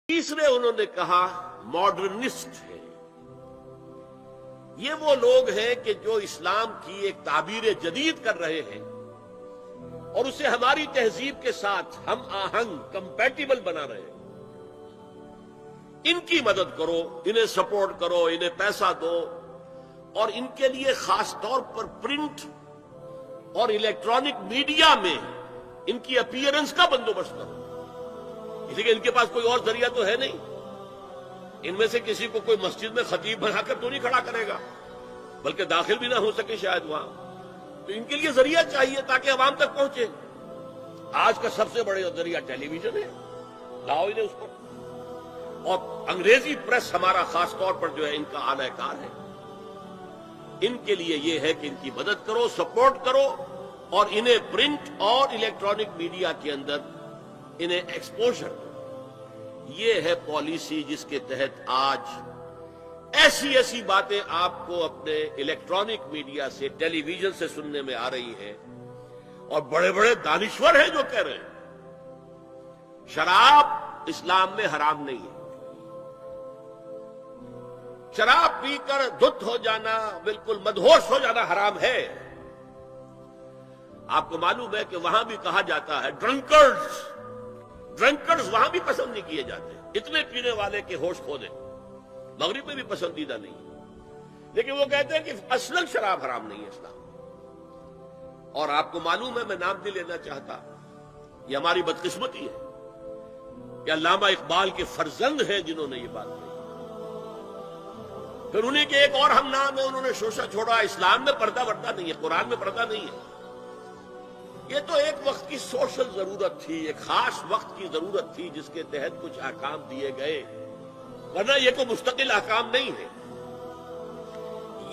तीसरे उन्होंने कहा मॉडर्निस्ट है। ये वो लोग हैं कि जो इस्लाम की एक ताबीर जदीद कर रहे हैं और उसे हमारी तहजीब के साथ हम आहंग कंपैटिबल बना रहे हैं। इनकी मदद करो, इन्हें सपोर्ट करो, इन्हें पैसा दो और इनके लिए खास तौर पर प्रिंट और इलेक्ट्रॉनिक मीडिया में इनकी अपीयरेंस का बंदोबस्त करो। इसलिए इनके पास कोई और जरिया तो है नहीं। इनमें से किसी को कोई मस्जिद में खतीब बनाकर तो नहीं खड़ा करेगा, बल्कि दाखिल भी ना हो सके शायद वहां। तो इनके लिए जरिया चाहिए ताकि अवाम तक पहुंचे। आज का सबसे बड़ा जरिया टेलीविजन है, लाओ इन्हें उस पर। और अंग्रेजी प्रेस हमारा खास तौर पर जो है इनका आलाकार है। इनके लिए यह है कि इनकी मदद करो, सपोर्ट करो और इन्हें प्रिंट और इलेक्ट्रॉनिक मीडिया के अंदर इन्हें एक्सपोजर दो। ये है पॉलिसी जिसके तहत आज ऐसी ऐसी बातें आपको अपने इलेक्ट्रॉनिक मीडिया से, टेलीविजन से सुनने में आ रही हैं और बड़े बड़े दानिश्वर हैं जो कह रहे हैं शराब इस्लाम में हराम नहीं है। शराब पीकर धुत हो जाना, बिल्कुल मदहोश हो जाना हराम है। आपको मालूम है कि वहां भी कहा जाता है ड्रंकर्स वहां भी पसंद नहीं किए जाते। इतने पीने वाले के होश खो दे, मगरिब में भी पसंदीदा नहीं है। लेकिन वो कहते हैं कि असलन शराब हराम नहीं है इस्लाम। और आपको मालूम है, मैं नाम नहीं लेना चाहता, ये हमारी बदकिस्मती है कि अल्लामा इकबाल के फर्जंद हैं जिन्होंने ये बात कही। फिर उन्हीं के एक और हम नाम है, उन्होंने शोशा छोड़ा। इस्लाम में पर्दा वर्दा नहीं है, कुरान में पर्दा नहीं है। ये तो एक वक्त की सोशल जरूरत थी, एक खास वक्त की जरूरत थी जिसके तहत कुछ अहकाम दिए गए, वरना ये तो मुस्तकिल अहकाम नहीं है।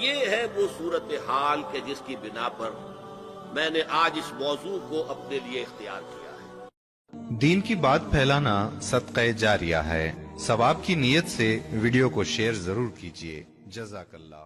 ये है वो सूरत हाल के जिसकी बिना पर मैंने आज इस मौजू को अपने लिए इख्तियार किया है। दीन की बात फैलाना सदक़े जारिया है। सवाब की नीयत से वीडियो को शेयर जरूर कीजिए। जज़ाकल्लाह।